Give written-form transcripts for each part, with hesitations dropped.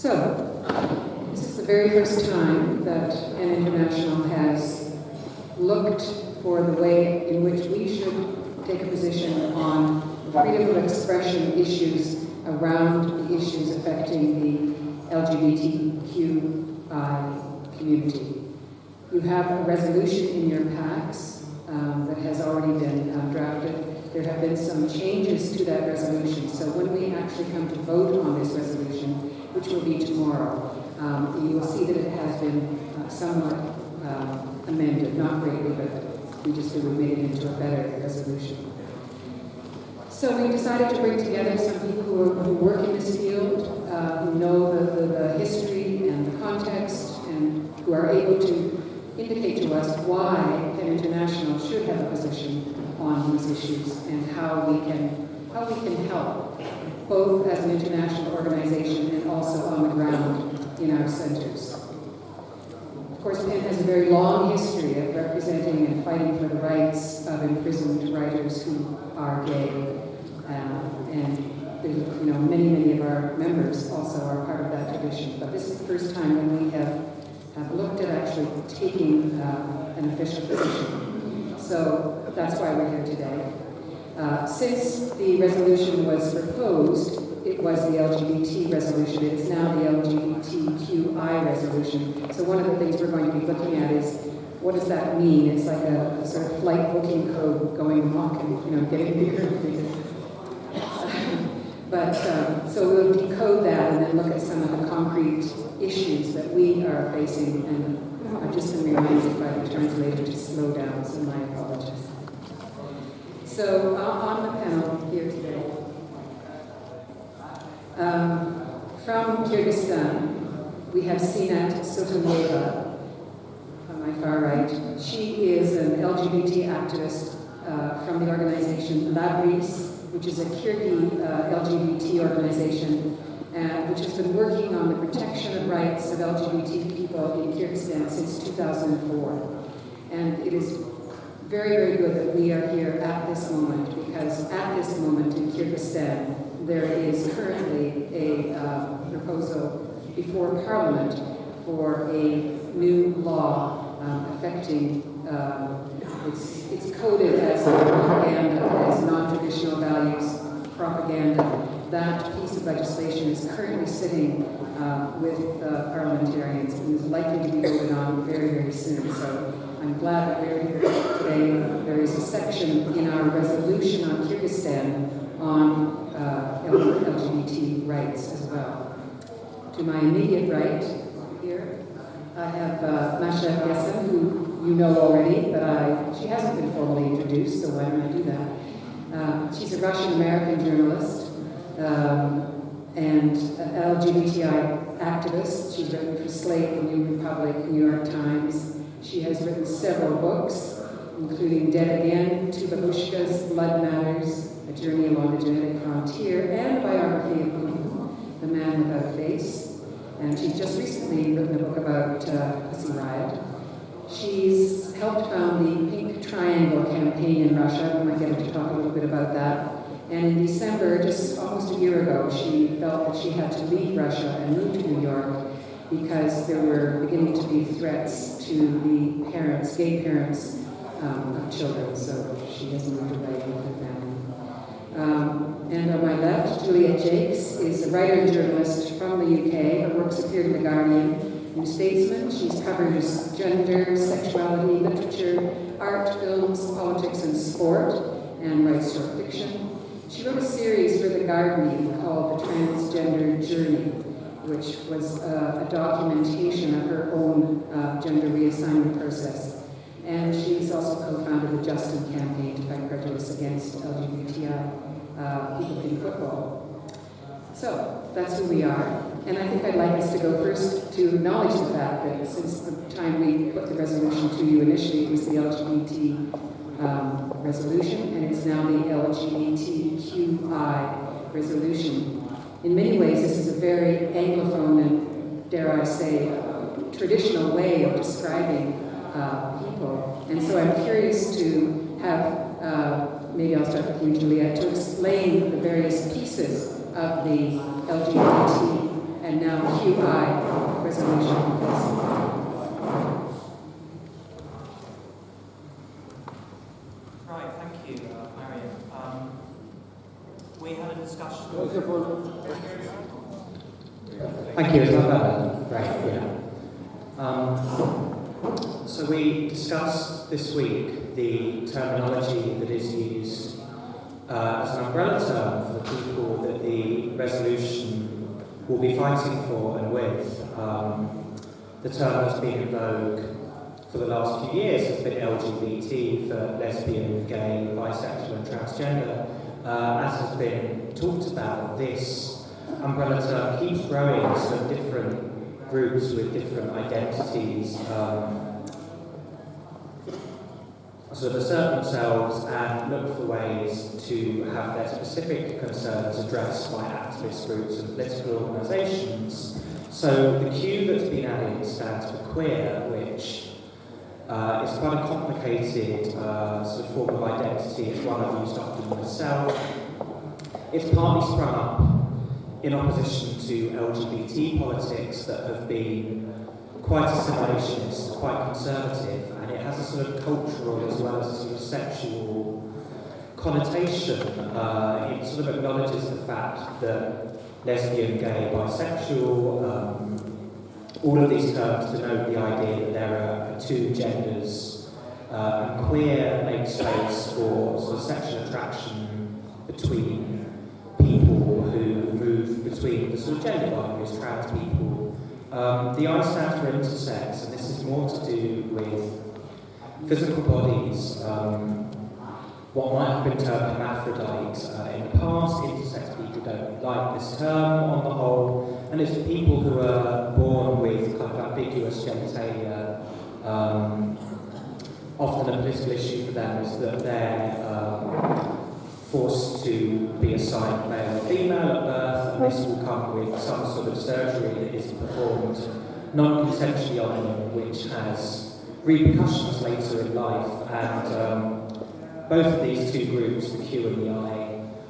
So, this is the very first time that N International has looked for the way in which we should take a position on freedom of expression issues around the issues affecting the LGBTQI community. You have a resolution in your packs that has already been drafted. There have been some changes to that resolution, so when we actually come to vote on this resolution, which will be tomorrow, you will see that it has been somewhat amended, not greatly, but we just made it into a better resolution. So we decided to bring together some people who work in this field, who know the history and the context, and who are able to indicate to us why PEN International should have a position on these issues and how we can help, both as an international organization and also on the ground in our centers. Of course, PEN has a very long history of representing and fighting for the rights of imprisoned writers who are gay, and many of our members also are part of that tradition. But this is the first time when we have looked at actually taking an official position. So that's why we're here today. Since the resolution was proposed, it was the LGBT resolution. It is now the LGBTQI resolution. So one of the things we're going to be looking at is, what does that mean? It's like a sort of flight booking code going amok and getting bigger and bigger. So we'll decode that and then look at some of the concrete issues that we are facing. And I've just been reminded by the translator to slow down, so my apologies. So on the panel here today, from Kyrgyzstan, we have Syinat Sultanalieva on my far right. She is an LGBT activist from the organization Labrys, which is a Kyrgyz LGBT organization, which has been working on the protection of rights of LGBT people in Kyrgyzstan since 2004. And it is very, very good that we are here at this moment, because at this moment in Kyrgyzstan, there is currently a proposal before Parliament for a new law affecting it's coded as propaganda, as non-traditional values propaganda. That piece of legislation is currently sitting with parliamentarians and is likely to be voted on very, very soon. So I'm glad that we're here today. There is a section in our resolution on Kyrgyzstan on LGBT rights as well. To my immediate right here, I have Masha Gessen, who you know already, but she hasn't been formally introduced, so why don't I do that? She's a Russian-American journalist and LGBTI activist. She's written for Slate, The New Republic, New York Times. She has written several books, including Dead Again, Two Babushkas, Blood Matters, A Journey Along the Genetic Frontier, and a biography of Putin, The Man Without Face. And she's just recently written a book about Pussy Riot. She's helped found the Pink Triangle campaign in Russia. We might get her to talk a little bit about that. And in December, just almost a year ago, she felt that she had to leave Russia and move to New York because there were beginning to be threats to the parents, gay parents of children. So she has moved away with her family. And on my left, Juliet Jacques is a writer and journalist from the UK. Her works appeared in The Guardian, New Statesman. She covers gender, sexuality, literature, art, films, politics, and sport, and writes short fiction. She wrote a series for The Guardian called The Transgender Journey, which was a documentation of her own gender reassignment process. And she's also co-founded the Justin campaign to fight prejudice against LGBTI people in football. So that's who we are. And I think I'd like us to go first to acknowledge the fact that since the time we put the resolution to you initially, it was the LGBT resolution, and it's now the LGBTQI resolution. In many ways, this is a very Anglophone and, dare I say, traditional way of describing people. And so I'm curious to have, maybe I'll start with you, Juliet, to explain the various pieces of the LGBT and now QI resolution, please. Right, thank you, Marian. We had a discussion. Thank you, is that better? Great, yeah. So we discussed this week the terminology that is used as an umbrella term for the people that the resolution will be fighting for and with. The term that's been in vogue for the last few years has been LGBT for lesbian, gay, bisexual and transgender. As has been talked about, this umbrella term keeps growing, sort of different groups with different identities sort of assert themselves and look for ways to have their specific concerns addressed by activist groups and political organisations. So the Q that's been added stands for queer, which is quite a complicated sort of form of identity. It's one I've used often myself. It's partly sprung up in opposition to LGBT politics that have been quite assimilationist, quite conservative, and it has a sort of cultural as well as a sort of sexual connotation. It sort of acknowledges the fact that lesbian, gay, bisexual, all of these terms denote the idea that there are two genders, and queer makes space for sort of sexual attraction between people who move between the sort of gender binaries, trans people. The I stands for intersex, and this is more to do with physical bodies, what might have been termed hermaphrodite in the past. Intersex people don't like this term on the whole, and it's people who are born with kind of ambiguous genitalia. Often a political issue for them is that they're forced to be assigned male or female at birth, and this will come with some sort of surgery that is performed non-consensually on them, which has repercussions later in life. And both of these two groups, the Q and the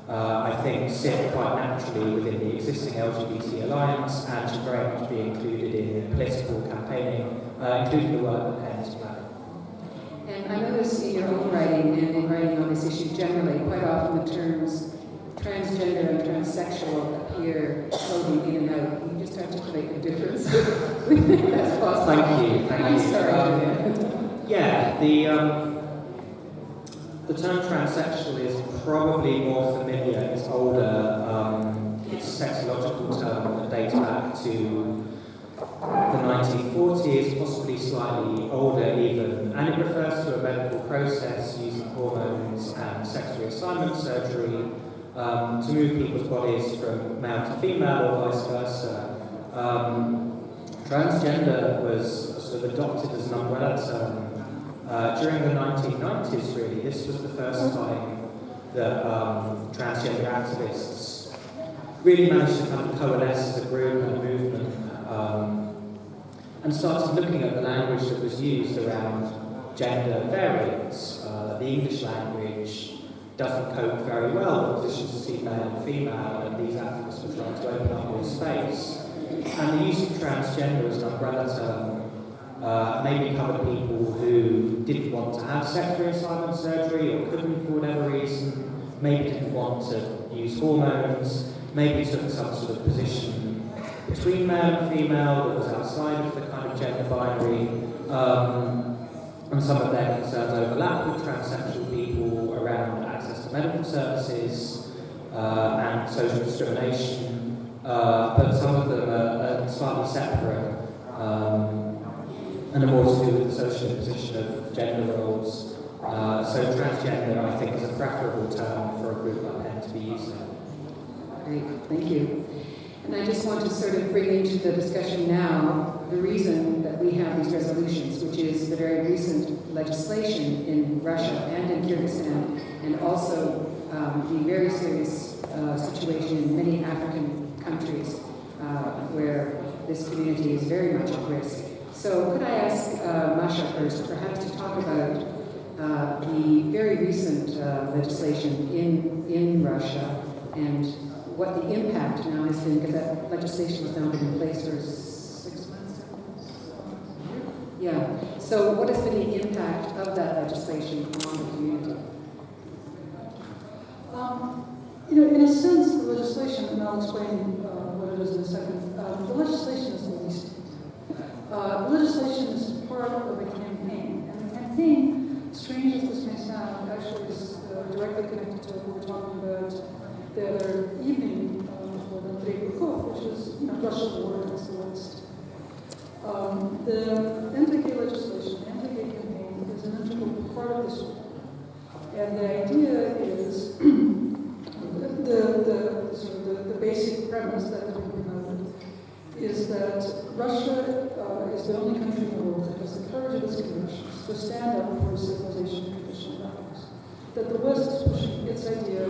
I think sit quite naturally within the existing LGBT alliance and should very much be included in political campaigning, including the work that Penn is planning. And I notice in your own writing and in writing on this issue generally, quite often the terms transgender and transsexual appear floating in and out. Can you just articulate the difference? That's possible. Thank you. I'm sorry. Yeah, the term transsexual is probably more familiar. It's older. It's a sexological term that dates back to the 1940s, possibly slightly older even, and it refers to a medical process using hormones and sex reassignment surgery to move people's bodies from male to female or vice versa. Transgender was sort of adopted as an umbrella term during the 1990s, really. This was the first time that transgender activists really managed to kind of coalesce as a group and a movement and started looking at the language that was used around gender variance. The English language doesn't cope very well with positions between male and female, and these activists were trying to open up more space. And the use of transgender as an umbrella term maybe covered people who didn't want to have sex reassignment surgery or couldn't for whatever reason, maybe didn't want to use hormones, maybe took some sort of position between male and female that was outside of the kind of gender binary, and some of their concerns overlap with transsexual people around access to medical services and social discrimination, but some of them are slightly separate and are more to do with the social imposition of gender roles. So transgender, I think, is a preferable term for a group like Penn to be using. Great, thank you. And I just want to sort of bring into the discussion now the reason that we have these resolutions, which is the very recent legislation in Russia and in Kyrgyzstan, and also the very serious situation in many African countries where this community is very much at risk. So could I ask Masha first, perhaps to talk about the very recent legislation in Russia and what the impact now has thing, because that legislation has now been in place for 6 months, 7 months? Yeah. So what has been the impact of that legislation on the community? In a sense, the legislation, and I'll explain what it is in a second, the legislation is the least. The legislation is part of a campaign, and the campaign, strange as this may sound, actually is directly connected to what we were talking about the other evening for the Labrys, which is Russia's war against the West. The anti-gay legislation, the anti-gay campaign, is an integral part of this war. And the idea is the basic premise that has been promoted is that Russia is the only country in the world that has the courage of its convictions to stand up for civilization and traditional values. That the West is pushing its idea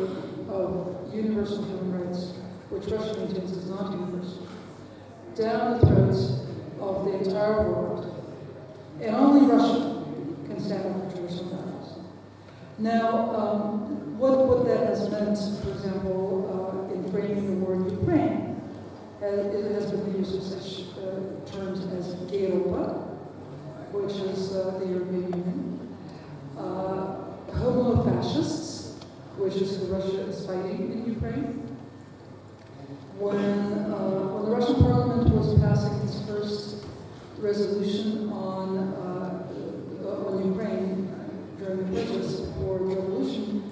of universal human rights, which Russia maintains is not universal, down the throats of the entire world. And only Russia can stand up for traditional values. Now, what that has meant, for example, in framing the word Ukraine, it has been the use of such terms as gay Europa, which is the European Union, homo-fascists, which is who Russia is fighting in Ukraine. When the Russian parliament was passing its first resolution on Ukraine during the purchase for the revolution,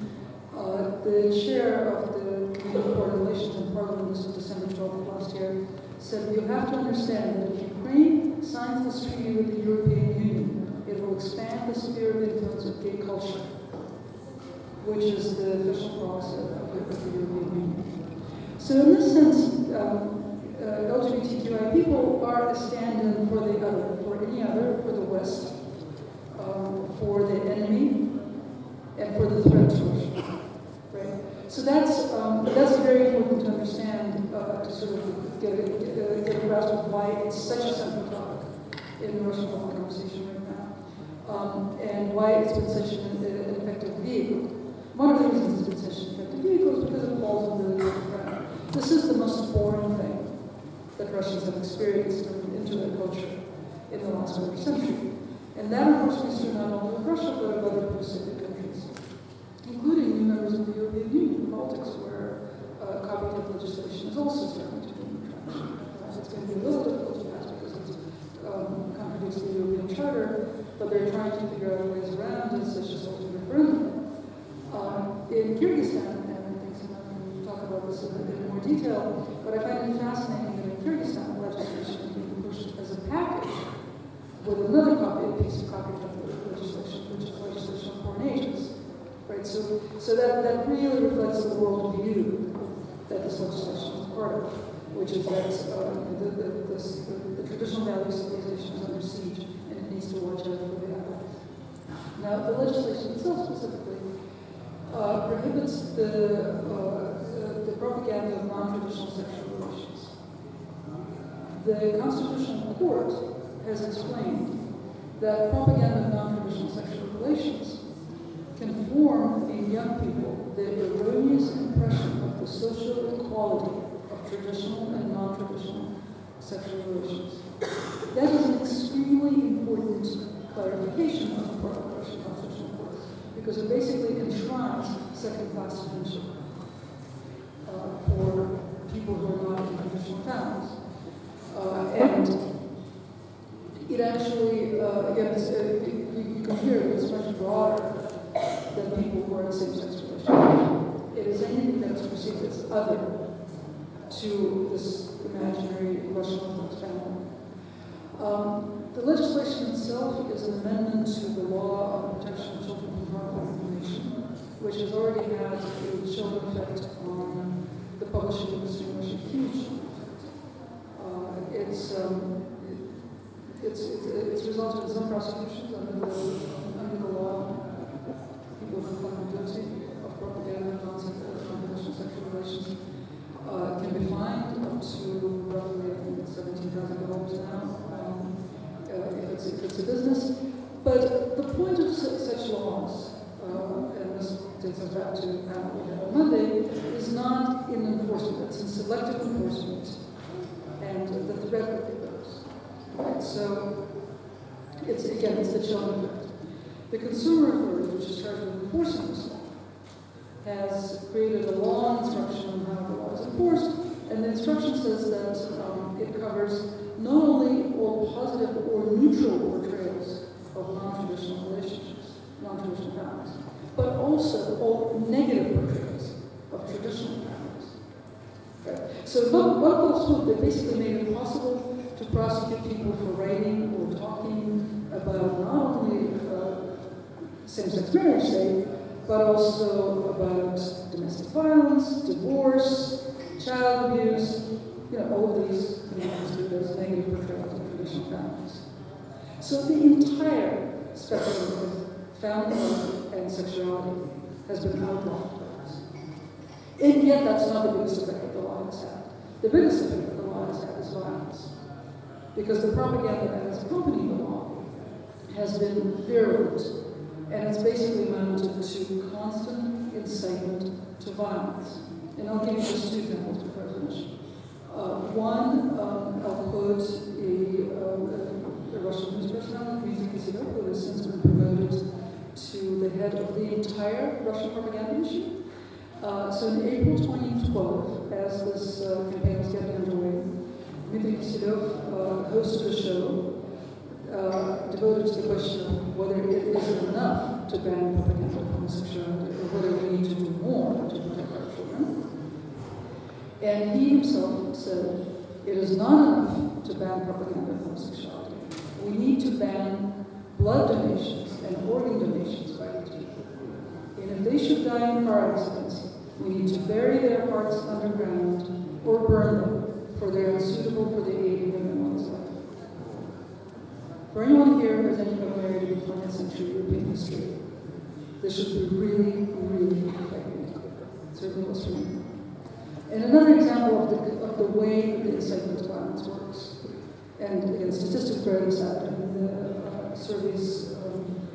the chair of the Committee on Foreign Relations in Parliament, this was December 12th of last year, said, "You have to understand that if Ukraine signs this treaty with the European Union, it will expand the sphere of influence of gay culture," which is the official policy of the European Union. So in this sense, LGBTQI people are a stand-in for the other, for any other, for the West, for the enemy, and for the threat to Russia. Right? So that's very important to understand, to sort of get a grasp of why it's such a central topic in the Russian public conversation right now, and why it's been such an effective vehicle. One of the reasons it's been such an effective vehicle is because it falls into the ground. This is the most foreign thing that Russians have experienced into their culture in the last quarter century. And that, unfortunately, is true not only of Russia, but of other post-Soviet countries, including new members of the European Union, the Baltics, where copycat legislation is also starting to gain traction. It's going to be a little difficult to pass because it contradicts the European Charter, but they're trying to figure out ways around it, such as holding referendum. In Kyrgyzstan, and I think Syinat can talk about this in a bit more detail, but I find it fascinating that in Kyrgyzstan, legislation is being pushed as a package with another piece of copycat legislation, which is legislation on foreign agents. Right? So that really reflects the worldview that this legislation is part of, which is that the traditional value civilization is under siege and it needs to watch out for the allies. Now, the legislation itself specifically prohibits the propaganda of non-traditional sexual relations. The Constitutional Court has explained that propaganda of non-traditional sexual relations can form in young people the erroneous impression of the social equality of traditional and non-traditional sexual relations. That is an extremely important clarification on the part of the Russian Constitutional Court, because it basically enshrines second-class citizenship for people who are not in traditional families. And it actually, again, you can hear it, it's much broader than people who are in same-sex relationships. It is anything that is perceived as other to this imaginary Russian Orthodox family. The legislation itself is an amendment to the law on protection of children from harmful information, which has already had a chilling effect on the publishing industry in Russia, huge it's resulted in some prosecutions under the law. People who find guilty of propaganda and non-traditional sexual relations can be fined up to roughly, I think, $17,000 now if it's a business. But the point of such laws, and this takes us back to what we had on Monday, is not in enforcement, it's in selective enforcement, and the threat that it goes. Right? So, it's the chilling effect. The Consumer Authority, which is charged with enforcing this law, has created a law instruction on how the law is enforced, and the instruction says that it covers not only all positive or neutral portrayals of non-traditional relationships, non-traditional families, but also all negative portrayals of traditional families. Right? So what else would they basically made it possible to prosecute people for writing or talking about not only same-sex marriage, say, but also about domestic violence, divorce, child abuse, all of these things as negative portrayals of traditional families. So the entire spectrum of family life and sexuality has been outlawed by us. And yet that's not the biggest effect that the law has had. The biggest effect that the law has had is violence. Because the propaganda that has accompanied the law has been virulent, and it's basically amounted to constant incitement to violence. And I'll give you just two examples before I finish. One, I'll quote a Russian news personality, who has since been promoted to the head of the entire Russian propaganda machine. So in April 2012, as this campaign was getting underway, Dmitry Kiselyov hosted a show devoted to the question of whether it is enough to ban propaganda of homosexuality or whether we need to do more to protect our children. And he himself said, it is not enough to ban propaganda of homosexuality. We need to ban blood donations and organ donations by these people. And if they should die in car accidents, we need to bury their hearts underground or burn them, for they are unsuitable for the aid of women on this life. For anyone here who has any familiarity with 20th century European history, this should be really, really frightening. It certainly was for me. And another example of the way that the incitement to violence works, and again, statistics bear this out, and the surveys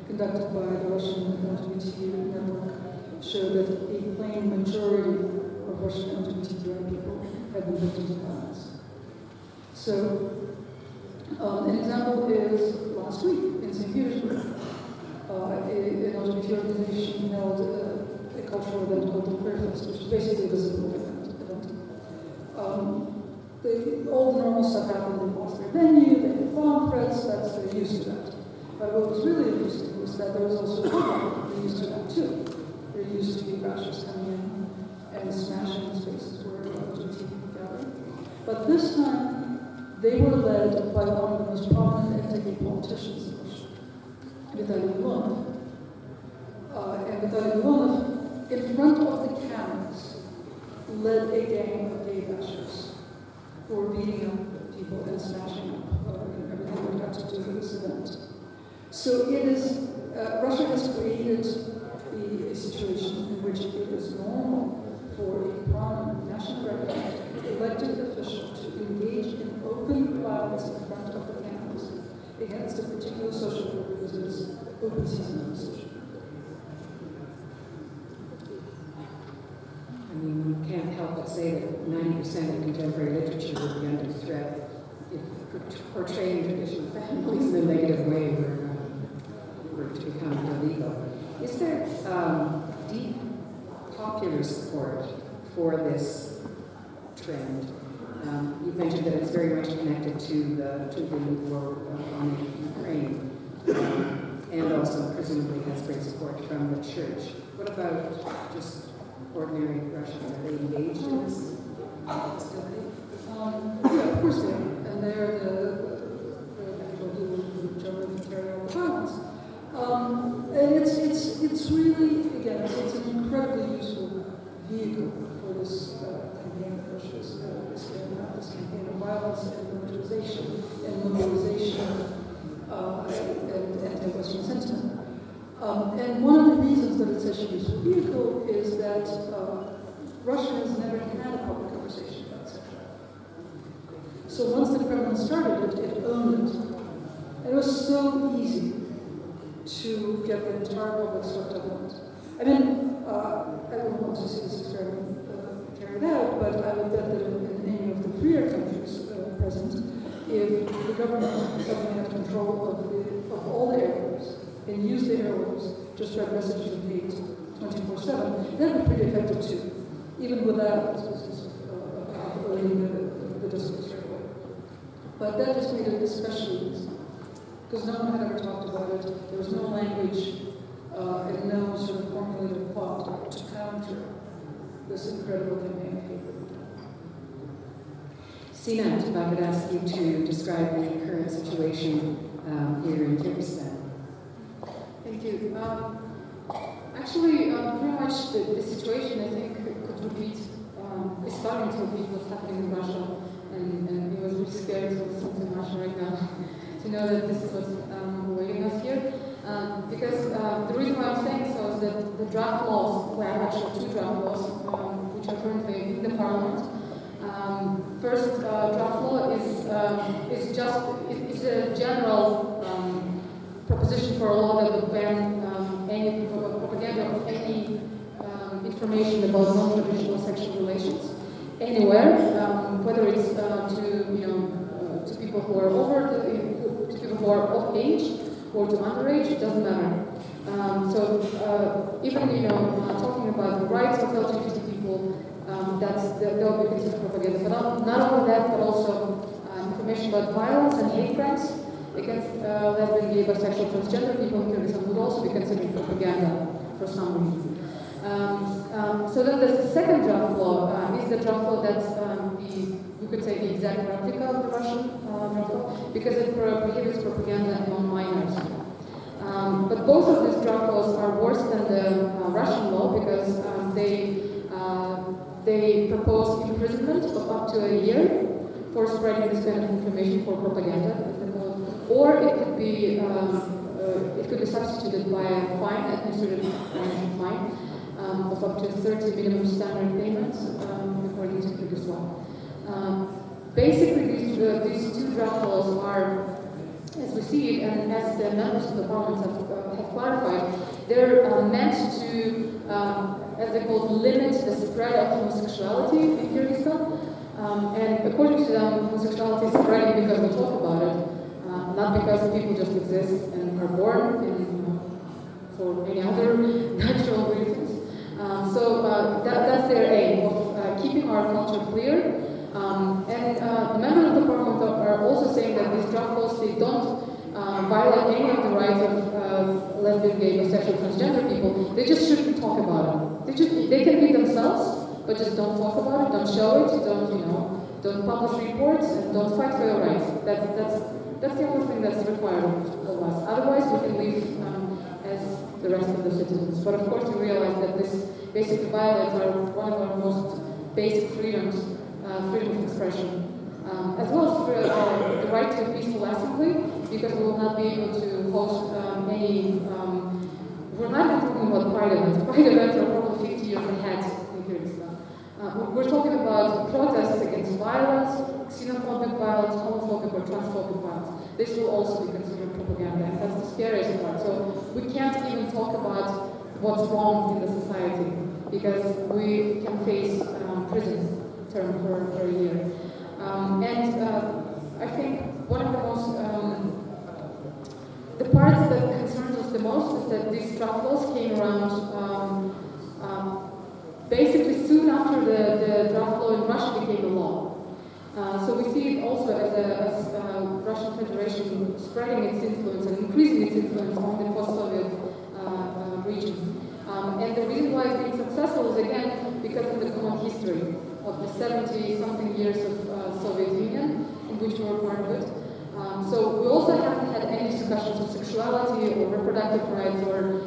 conducted by the Russian LGBTQI network show that a plain majority of Russian LGBTQI people have been victims of violence. So, an example is last week in St. Petersburg. An LGBT organization held a cultural event called the Queer Fest, which is basically a visible event. All the normal stuff happened. They lost their venue, they had bomb threats, they're used to that. But what was really interesting was that there was also a problem. They're used to that too. They're used to be crashers coming in and smashing spaces where LGBT people gather. But this time, they were led by one of the most prominent ethnic politicians in Russia, Vitaly Ulyanov. And Vitaly Ulyanov, in front of the cameras, led a gang of gay bashers who were beating up people and smashing up everything that had to do with this event. So it is, Russia has created a situation in which it is normal for a prominent national elected official to engage in open violence in front of the cameras against a particular social group because it is open season on the social group. I mean, you can't help but say that 90% of contemporary literature would be under threat if portraying traditional families in a negative way were to become illegal. Is there deep popular support for this trend? You've mentioned that it's very much connected to the war on Ukraine, and also presumably has great support from the church. What about just ordinary Russians? Are they engaged in this? Yeah, of course they are. And they're the people who generally carry out the violence. And it's really, again, it's an incredibly useful vehicle for this campaign that Russia is carrying out, this campaign of violence and militarization and mobilization and anti-Western sentiment. And one of the reasons that it's such a useful vehicle is that Russia has never had a public conversation about sexuality. So once the Kremlin started it, it owned it. And it was so easy to get the entire public swept up in it. I mean, I don't want to see this experiment carried figure it out, but I would bet that in any of the freer countries present, if the government suddenly had control of all the airwaves and used the airwaves to spread messages of hate 24/7, that would be pretty effective too, even without this business of leading the discourse. But that just made it especially easy, because no one had ever talked about it. There was no language and no sort of formulated thought to counter this incredible campaign of hatred. Syinat, if I could ask you to describe the current situation here in Kyrgyzstan. Thank you. Actually, pretty much the situation, I think, could repeat, is starting to repeat what's happening in Russia. And it was really scary to listen to Masha right now, to know that this is what's awaiting us here. Because the reason why I'm saying so is that the draft laws, well, actually two draft laws, which are currently in the parliament. First draft law is a general proposition for a law that would ban any propaganda of any information about non-traditional sexual relations anywhere, whether it's to people who are to people who are of age or to underage, it doesn't matter. So even talking about the rights of LGBT people, that will be considered propaganda. But not only that, but also information about violence and hate crimes against lesbian, gay, bisexual, transgender people in Kyrgyzstan would also be considered propaganda for some reason. So then the second draft law is the draft law that's you could say the exact replica of the Russian draft law, because it prohibits propaganda among minors. But both of these draft laws are worse than the Russian law, because they propose imprisonment of up to a year for spreading this kind of information for propaganda, or it could be substituted by a fine, administrative fine of up to 30 minimum standard payments according to Kyrgyz law. Basically, these two draft laws are, as we see it, and as the members of the parliament have clarified, they're meant to, as they call it, limit the spread of homosexuality in Kyrgyzstan. And according to them, homosexuality is spreading because we talk about it, not because people just exist and are born for any other natural reasons. So that's their aim of keeping our culture clear. And the members of the parliament are also saying that these draft laws, they don't violate any of the rights of lesbian, gay, bisexual, transgender people. They just shouldn't talk about it. They can be themselves, but just don't talk about it, don't show it, don't publish reports, and don't fight for your rights. That's the only thing that's required of us. Otherwise, we can live as the rest of the citizens. But of course, we realize that this basically violates one of our most basic freedoms, freedom of expression, as well as the right to a peaceful assembly, because we will not be able to host any. We're not even talking about pride events. Pride events are probably 50 years ahead in Kyrgyzstan. We're talking about protests against violence, xenophobic violence, homophobic or transphobic violence. This will also be considered propaganda, and that's the scariest part. So we can't even talk about what's wrong in the society, because we can face prison term for a year. I think one of the most the parts that concerns us the most is that these draft laws came around basically soon after the draft law in Russia became a law. So we see it also as Russian Federation spreading its influence and increasing its influence on the post-Soviet region. And the reason why it's been successful is, again, because of the common history of the 70-something years of Soviet Union, in which we were part of it. So we also haven't had any discussions of sexuality or reproductive rights or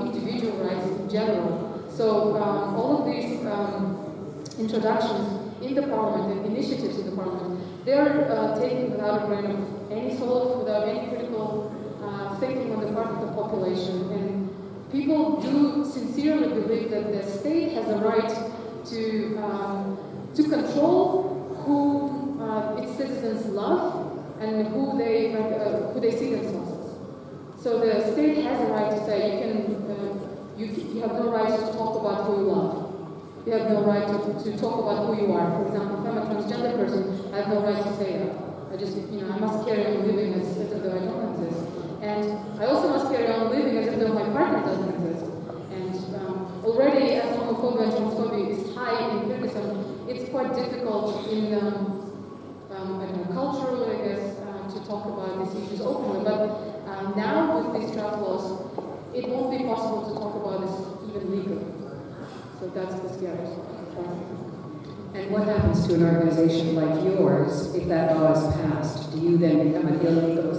individual rights in general. So all of these introductions in the parliament and initiatives in the parliament, they're taken without a grain of any salt, without any critical thinking on the part of the population. And people do sincerely believe that the state has a right to control who its citizens love and who they see themselves as. So the state has a right to say you have no right to talk about who you love. You have no right to talk about who you are. For example, if I'm a transgender person, I have no right to say that. I must carry on living as if though I don't exist. And I also must carry on living as if though my partner doesn't exist. And already, as homophobia and transphobia is high in Kyrgyzstan, it's quite difficult in, culturally, I guess, to talk about these issues openly. But now, with these draft laws, it won't be possible to talk about this even legally. So that's the scariest part. And what happens to an organization like yours if that law is passed? Do you then become an illegal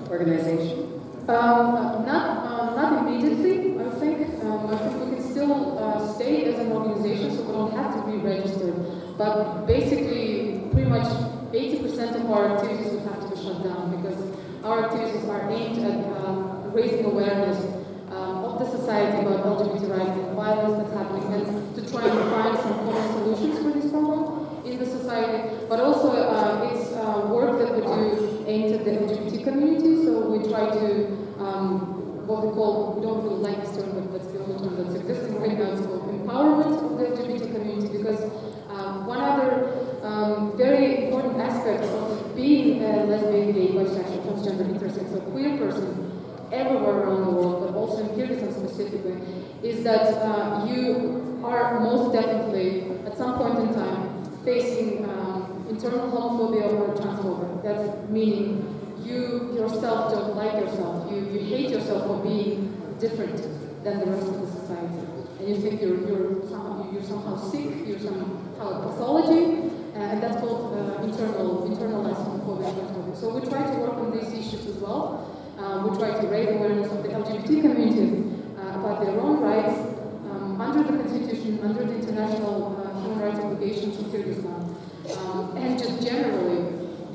organization? Not immediately, I think. I think we can still stay as an organization, so we don't have to be registered. But basically, pretty much 80% of our activities would have to be shut down because our activities are aimed at raising awareness of the society about LGBT rights and violence that's happening, and to try and find some common solutions for this problem in the society. But also, it's work that we do aimed at the LGBT community. So we try to what we call, we don't really like this term, but that's the only term that's existing right now. It's called empowerment of the LGBT community, because one other very important aspect of being a lesbian, gay, bisexual, transgender, intersex, or queer person everywhere around the world, but also in Kyrgyzstan specifically, is that you are most definitely, at some point in time, facing internal homophobia or transphobia. That's meaning you yourself don't like yourself. You hate yourself for being different than the rest of the society. And you think you're somehow sick, you're somehow a pathology, and that's called internalized homophobia and transphobia. So we try to work on these issues as well. We try to raise awareness of the LGBT community about their own rights under the constitution, under the international human rights obligations of Kyrgyzstan, and just generally,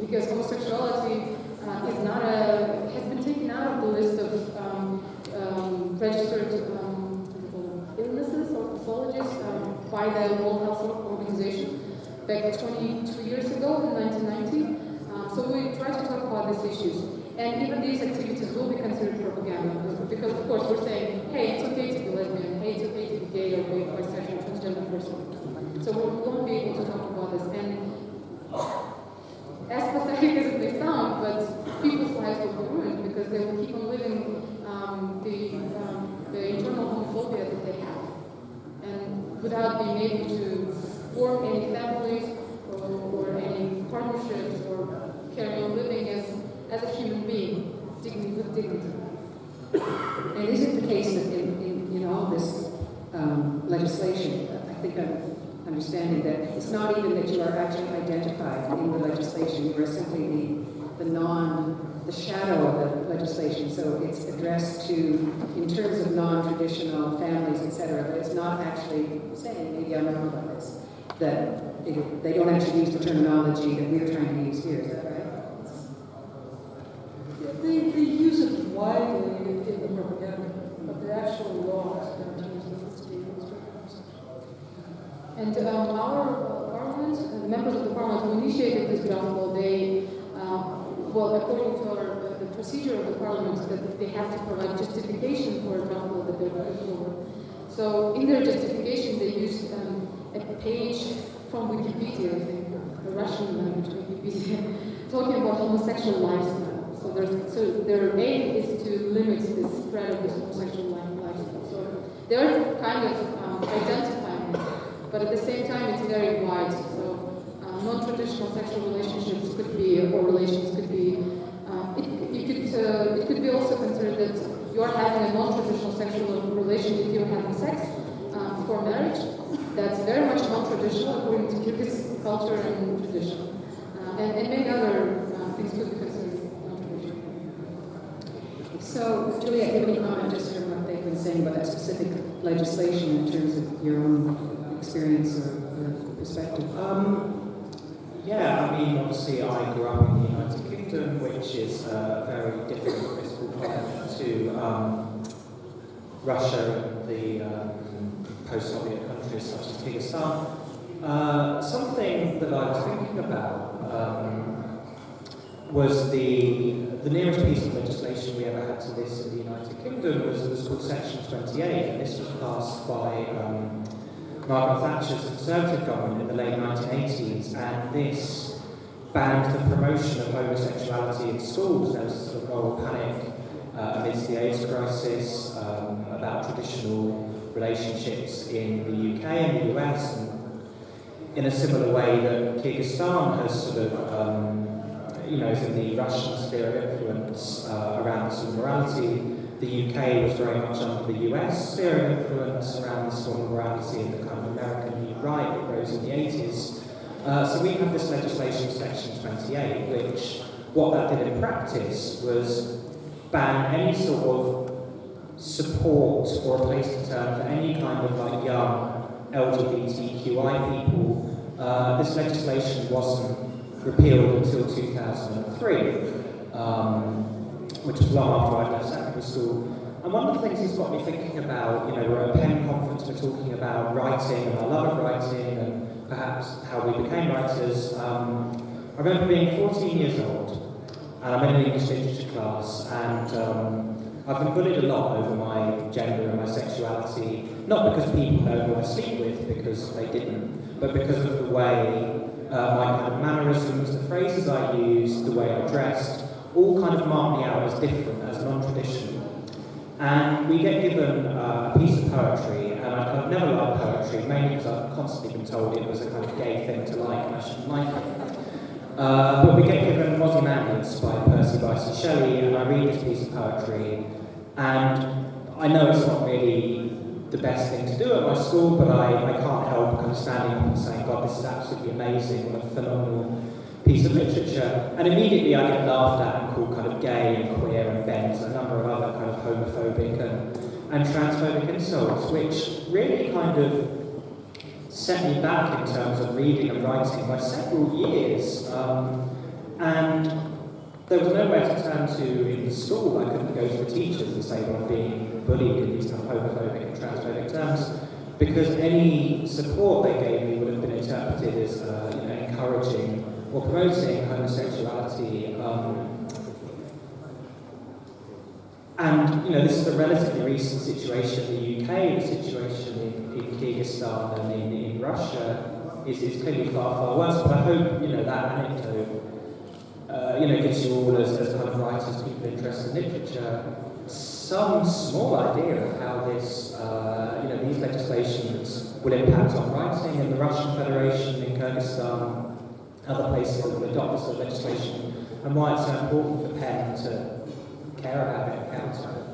because homosexuality has been taken out of the list of registered illnesses or pathologies by the World Health Organization back 22 years ago in 1990. So we try to talk about these issues. And even these activities will be considered propaganda, because of course we're saying, hey, it's okay to be lesbian, hey, it's okay to be gay or bisexual, transgender person. So we won't be able to talk about this. And as pathetic as it may sound, but people's lives will be ruined because they will keep on living the internal homophobia that they have, and without being able to form any families or any partnerships or carry on living as a human being, with dignity. And is it the case that in all this legislation, I think I'm understanding that it's not even that you are actually identified in the legislation, you are simply the shadow of the legislation, so it's addressed to, in terms of non-traditional families, etc., but it's not actually saying, maybe I'm wrong about this, that they don't actually use the terminology that we're trying to use here, is that right? They use it widely in the propaganda, but the actual laws don't use the terms. And our parliament, the members of the parliament who initiated this draft law, they, according to the procedure of the parliament, that they have to provide justification for a draft law that they're putting forward. So in their justification, they used a page from Wikipedia, I think, the Russian language Wikipedia, talking about homosexual lifestyle. So their aim is to limit the spread of this homosexual lifestyle. So they're kind of identifying it, but at the same time it's very wide. So non-traditional sexual relationships could be, or relations could be, it could be also considered that you're having a non-traditional sexual relation if you're having sex before marriage. That's very much non-traditional according to Kyrgyz culture and tradition. And many other things could be considered. So, Juliet, do you have any comment just from what they've been saying about that specific legislation in terms of your own experience or perspective? Yeah, I mean, obviously I grew up in the United Kingdom, which is a very different political climate to Russia and the post-Soviet countries such as Kyrgyzstan. Something that I was thinking about was the nearest piece of legislation we ever had to this in the United Kingdom was called Section 28, and this was passed by Margaret Thatcher's Conservative government in the late 1980s, and this banned the promotion of homosexuality in schools. There was a sort of moral panic amidst the AIDS crisis about traditional relationships in the UK and the US, and in a similar way that Kyrgyzstan has sort of, is in the Russian sphere of influence around sort of morality. The UK was very much under the US sphere of influence around this sort of morality and the kind of American new right that rose in the 80s. So we have this legislation, Section 28, which what that did in practice was ban any sort of support or replace the term for any kind of like young LGBTQI people. This legislation wasn't repealed until 2003, which was long after I'd left secondary school. And one of the things that's got me thinking about, we're at a PEN conference, we're talking about writing and our love of writing and perhaps how we became writers. I remember being 14 years old, and I'm in an English literature class, and I've been bullied a lot over my gender and my sexuality, not because people know who I sleep with, because they didn't, but because of the way my kind of mannerisms, the phrases I used, the way I dressed, all kind of mark me out as different, as non-traditional. And we get given a piece of poetry, and I've kind of never liked poetry, mainly because I've constantly been told it was a kind of gay thing to like, and I shouldn't like it. But we get given Ozymandias by Percy Bysshe Shelley, and I read this piece of poetry, and I know it's not really the best thing to do at my school, but I can't help kind of standing up and saying, God, this is absolutely amazing, what a phenomenal piece of literature. And immediately I get laughed at and called kind of gay and queer and bent, and a number of other kind of homophobic and transphobic insults, which really kind of set me back in terms of reading and writing by several years. And there was nowhere to turn to in school. I couldn't go to the teachers and say, well, I'm being bullied in these kind of homophobic and transphobic terms, because any support they gave me would have been interpreted as encouraging or promoting homosexuality. And this is a relatively recent situation in the UK. The situation in Kyrgyzstan and in Russia is clearly far, far worse. But I hope that anecdote gives you all as kind of writers, people interested in literature, some small idea of how this these legislations will impact on writing in the Russian Federation, in Kyrgyzstan, other places that will adopt this sort of legislation, and why it's so important for PEN to care about it and counter it.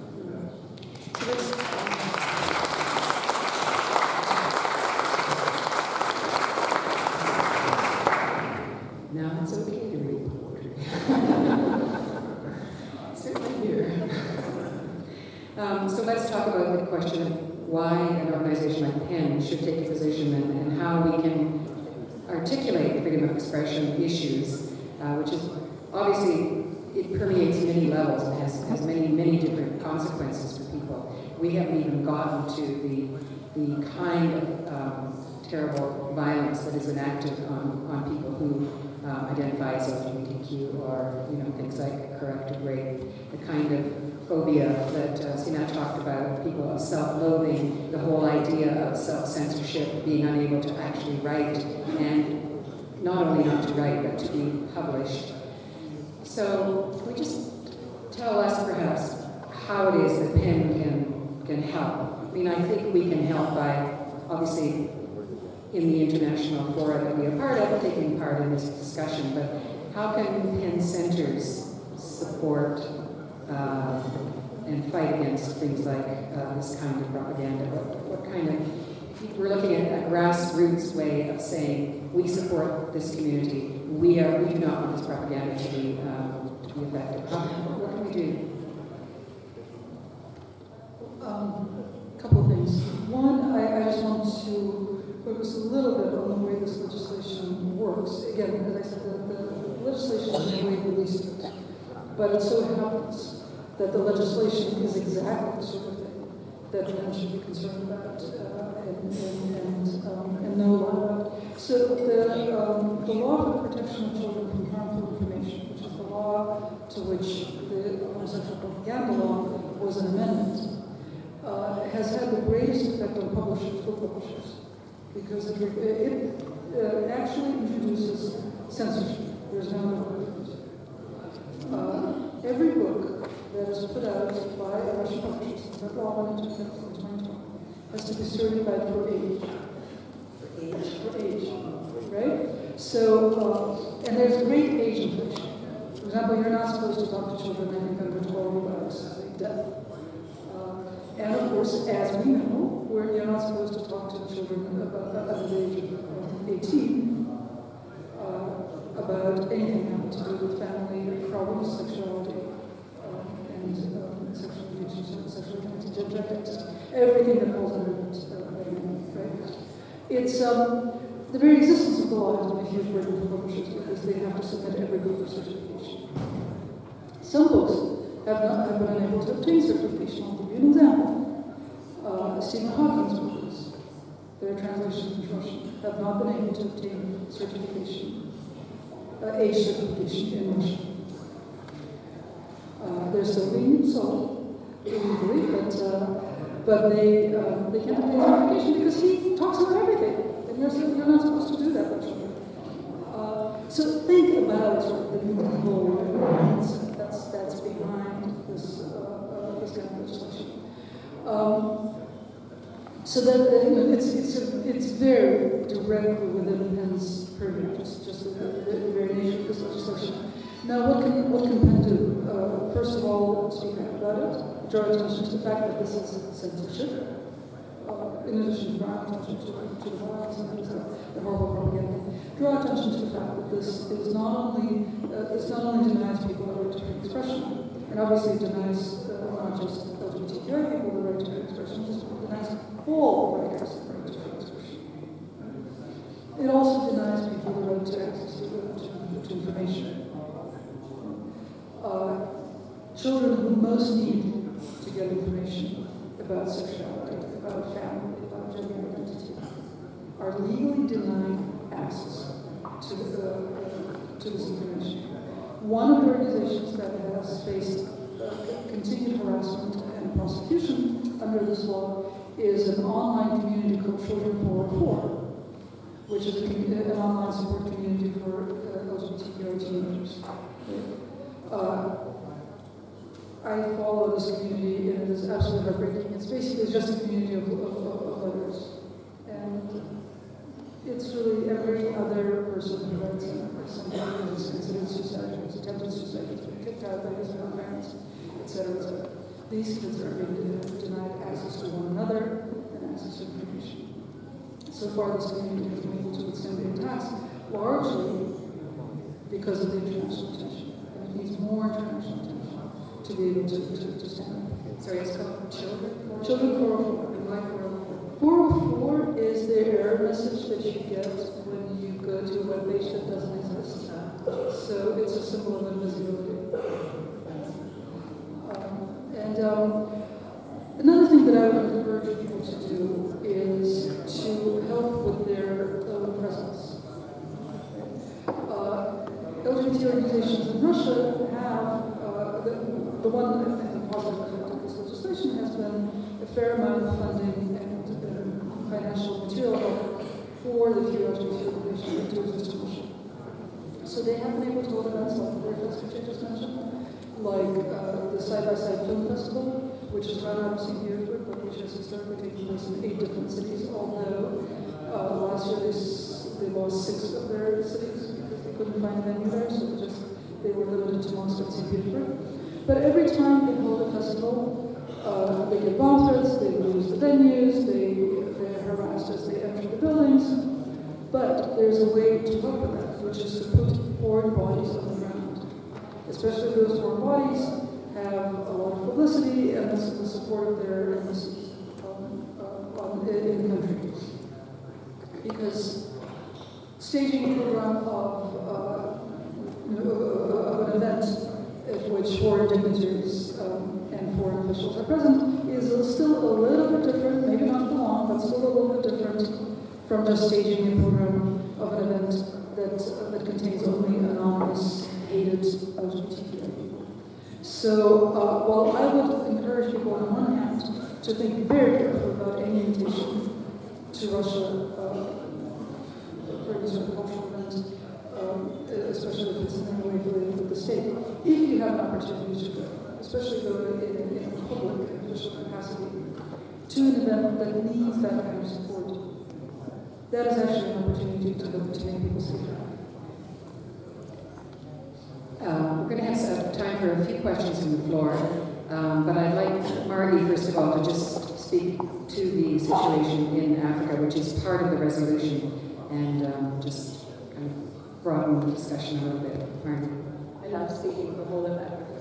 Now it's okay to read poetry. Certainly here. So let's talk about the question of why an organization like PEN should take a position and how we can articulate freedom of expression issues, which is obviously, it permeates many levels and has many, many different consequences for people. We haven't even gotten to the kind of terrible violence that is enacted on people who identify as LGBTQ or things like corrective rape, the kind of phobia that Syinat talked about, people of self-loathing, the whole idea of self-censorship, being unable to actually write, and not only not to write, but to be published. So can we just tell us perhaps how it is that PEN can help? I mean, I think we can help by, obviously, in the international fora that we are part of, taking part in this discussion, but how can PEN centers support and fight against things like this kind of propaganda? What kind of, we're looking at a grassroots way of saying, we support this community, we do not want this propaganda to be effective. What can we do? A couple of things. One, I just want to focus a little bit on the way this legislation works. Again, as I said, the legislation is the way released it. But it so happens that the legislation is exactly the sort of thing that men should be concerned about and know about. So the law for the protection of children from harmful information, which is the law to which the homosexual propaganda law was an amendment, has had the greatest effect on publishers, book publishers. because it actually introduces censorship. There's no other word for it. Every book that is put out by Russian publishers, that law went into effect in 2012, has to be certified for age. For age, right? So, and there's great age inflation. For example, you're not supposed to talk to children anything under 12 about say, death. And of course, as we know, you're not supposed to talk to children under the age of 18 about anything having to do with family problems, sexuality, and sexual relationships, sexual genetics, everything that falls under that, right? It's the very existence of the law has been a huge burden for publishers because they have to submit every book for certification. Some books have been unable to obtain certification. I'll give you an example. Stephen Hawking's books, their translations into Russian, have not been able to obtain certification, age certification in Russian. They're still being sold illegally, but they can't obtain certification because he talks about everything, and you're not supposed to do that with children. So think about sort of the whole mindset that's behind this kind of legislation. So that it's very directly within Penn's purview, just the very nature of this legislation. Now, what can Penn do? First of all, speak out about it, draw attention to the fact that this is censorship. In addition to drawing attention to the violence and the horrible propaganda, draw attention to the fact that this is not only denies people the right to free expression, and obviously denies not just LGBTQI people the right to free expression, it denies all writers the right to free expression. It also denies people the right to access to information. Children who most need to get information about sexuality, about family, about gender identity, are legally denied access to this information. One of the organizations that has faced continued harassment and prosecution under this law is an online community called Children 404, which is an online support community for LGBTQI teenagers. I follow this community, and it is absolutely heartbreaking. It's basically just a community of letters. And it's really every other person who writes something who is considered suicide, who has attempted suicide, who's been kicked out by his own parents, etc., etc. These kids are being denied access to one another and access to information. So far, this community has been able to withstand the attacks largely because of the international attention. And it needs more international attention to be able to stand up. Sorry, it's called Children? Children 404. And why 404? 404 is the error message that you get when you go to a webpage that doesn't exist. So it's a symbol of invisibility. Another thing that I would encourage people to do is to help with their presence. LGBT organizations in Russia have, the one positive effect of this legislation has been a fair amount of funding and financial material help for the few LGBT organizations that do exist in Russia. So they have been able to hold events like the Labrys, which I just mentioned, like the Side-by-Side Film Festival, which is run out of St. Petersburg, but which has historically taken place in 8 different cities, although last year they lost 6 of their cities because they couldn't find a venue there, so they were limited to Moscow and St. Petersburg. But every time they hold a festival, they get bomb threats, they lose the venues, they're harassed as they enter the buildings. But there's a way to help with that, which is to put foreign bodies on the ground. Especially those foreign bodies have a lot of publicity and the support of their embassies in the country. Because staging a program of an event at which foreign dignitaries and foreign officials are present is still a little bit different, maybe not for long, but still a little bit different from just staging a program of an event that contains only anonymous, hated LGBTQI people. So while I would encourage people on one hand to think very carefully about any invitation to Russia for any sort of cultural event, especially if it's in any way related with the state. If you have an opportunity to go, especially though in a public official capacity, to an event that needs that kind of support, that is actually an opportunity to make people see that. We're going to have time for a few questions from the floor, but I'd like Marty, first of all, to just speak to the situation in Africa, which is part of the resolution, and just kind of broaden the discussion a little bit. Marty. I love speaking for the whole of Africa.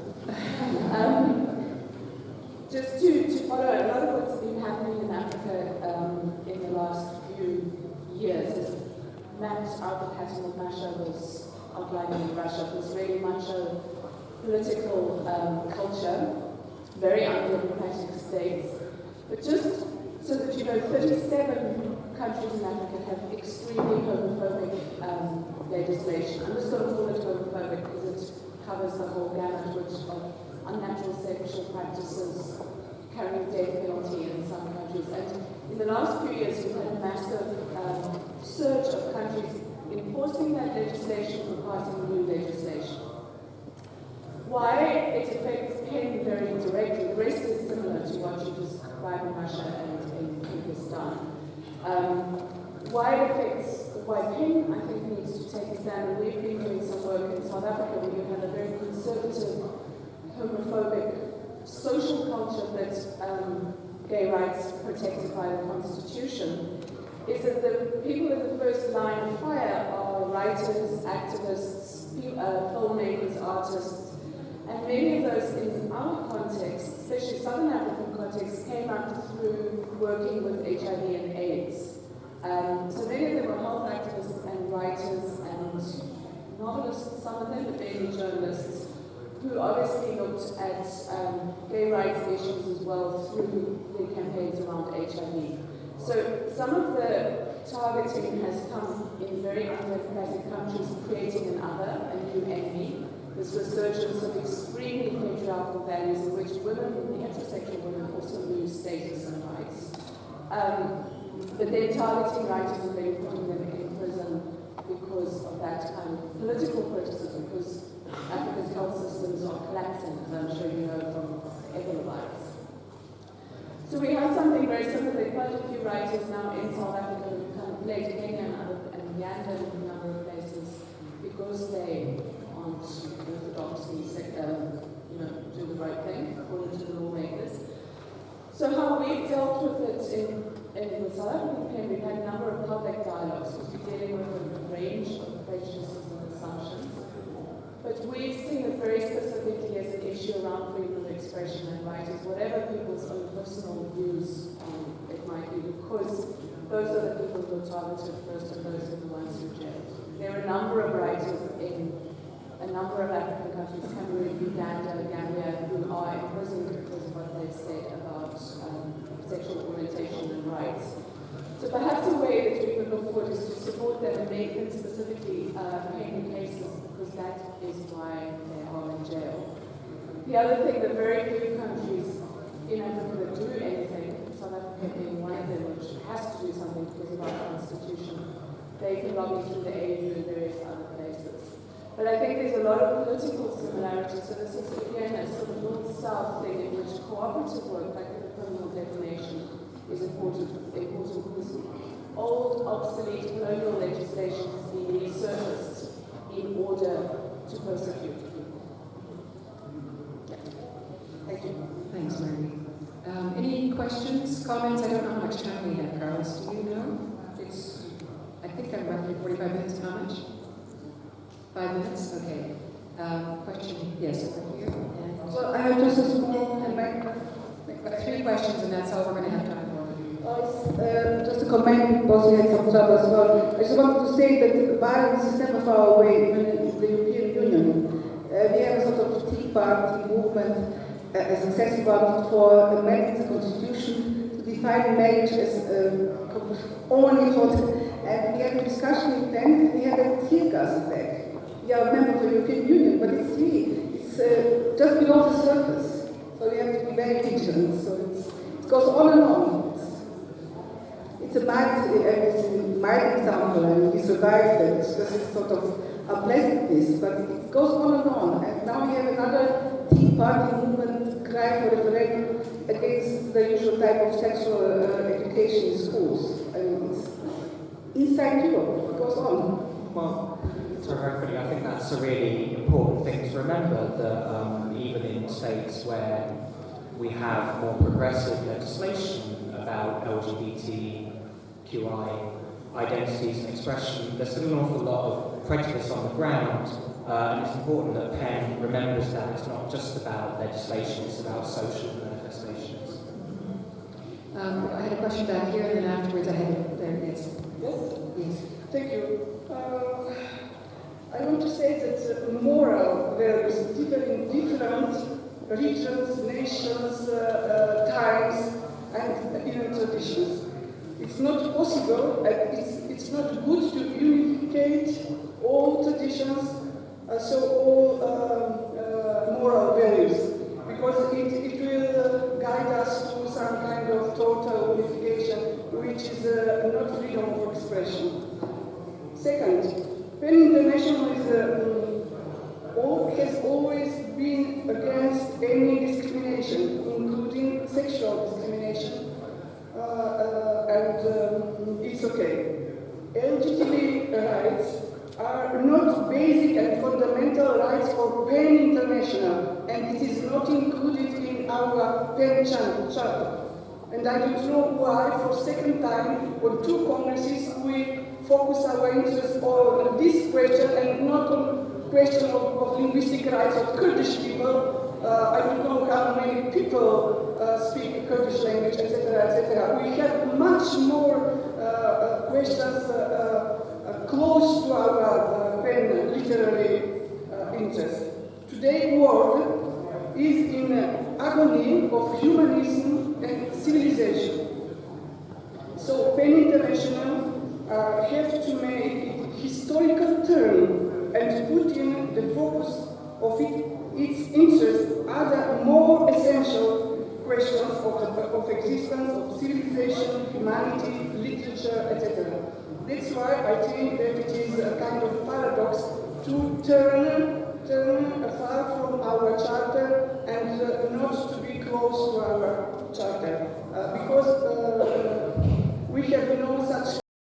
Just to follow, a lot of what's been happening in Africa in the last few years is mapped out the pattern that Masha was outlining in Russia. It was really much a political culture, very undemocratic states. But just so that you know, 37 countries in Africa have extremely homophobic legislation. I'm just going to call it homophobic because it covers the whole gamut of unnatural sexual practices, carrying death penalty in some countries. And in the last few years, we've had a massive surge of countries enforcing that legislation and passing new legislation. Why? It affects PEN very directly. The rest is similar to what you described in Russia and in Kyrgyzstan. Why it affects why PEN, I think, needs to take a stand. And we've been doing some work in South Africa where you have a very conservative, homophobic social culture that gay rights protected by the Constitution. Is that the people in the first line of fire are writers, activists, filmmakers, artists, and many of those in our context, especially Southern African context, came up through working with HIV and AIDS. So many of them were health activists and writers and novelists, some of them, but mainly journalists, who obviously looked at gay rights issues as well through the campaigns around HIV. So some of the targeting has come in very undemocratic countries, creating a new enemy, this resurgence of extremely patriarchal values in which women, heterosexual women, also lose status and rights. But then targeting writers and then putting them in prison because of that kind of political criticism, because Africa's health systems are collapsing, as I'm sure you know from Ebola virus. So we have something very similar. There are quite a few writers now in South Africa who kind of fled Kenya and Uganda and a number of places because they aren't orthodoxy, do the right thing according to the lawmakers. So how we've dealt with it in the South African pen, we've had a number of public dialogues because we're dealing with a range of prejudices and assumptions. But we've seen it very specifically as an issue around freedom of expression and writers, whatever people's own personal views it might be, because those are the people who are targeted first and those are the ones who are jailed. There are a number of writers in a number of African countries, Cameroon, Uganda, Gambia, who are imprisoned because of what they've said about sexual orientation and rights. So perhaps a way that we could look forward is to support them and make them specifically paying cases, because that is why they are in jail. The other thing that very few countries in Africa that do anything, South Africa being one of them, which has to do something because of our constitution, they can lobby through the AU and various other places. But I think there's a lot of political similarities. So this is again a sort of north-south thing in which cooperative work, like the criminal defamation, is important because old, obsolete colonial legislation has been resurfaced in order to persecute people. Yeah. Thank you. Thanks, Marty. Any questions, comments? I don't know how much time we have, Carlos. Do you know? I think I'm roughly 45 minutes. How much? 5 minutes? Okay. Question? Yes, over here. And Well, I have just a small comment. 3 questions, and that's all we're going to have time for. Just a comment, because we had some trouble as well. I just wanted to say that violence is never far away, even in the European Union. We have a sort of Tea Party movement, a successful one for amending the Constitution to define marriage as only for. And we had a discussion with them, we had a tear gas attack. We are a member of the European Union, but it's just below the surface. So we have to be very vigilant. So it goes on and on. it's a mild example, and we survived it. This is sort of unpleasantness, but it goes on and on. And now we have another Tea Party movement cry for referendum against the usual type of sexual education in schools. And it's inside Europe, it goes on. Well, so very quickly, I think that's a really important thing to remember, that even in states where we have more progressive legislation about LGBTQI identities and expression, there's still an awful lot of prejudice on the ground, and it's important that PEN remembers that it's not just about legislation, it's about social manifestations. I had a question back here, and then afterwards I had there. Yes. Yes? Thank you. I want to say that moral values differ in different regions, nations, times, and even traditions. It's not possible, it's not good to unificate all traditions, so all moral values, because it will guide us to some kind of total unification, which is not freedom of expression. Second, PEN International has always been against any discrimination, including sexual discrimination, and it's okay. LGBT rights are not basic and fundamental rights for PEN International, and it is not included in our PEN Charter. And I don't know why, for the second time, on two congresses, we focus our interest on this question and not on the question of linguistic rights of Kurdish people. I don't know how many people speak Kurdish language, etc., etc. We have much more questions close to our PEN literary interest. Today, the world is in agony of humanism and civilization. So PEN International have to make a historical turn and put in the focus of its interest other more essential questions of existence, of civilization, humanity, literature, etc. That's why I think that it is a kind of paradox to turn far from our charter and not to be close to our charter, because we have no such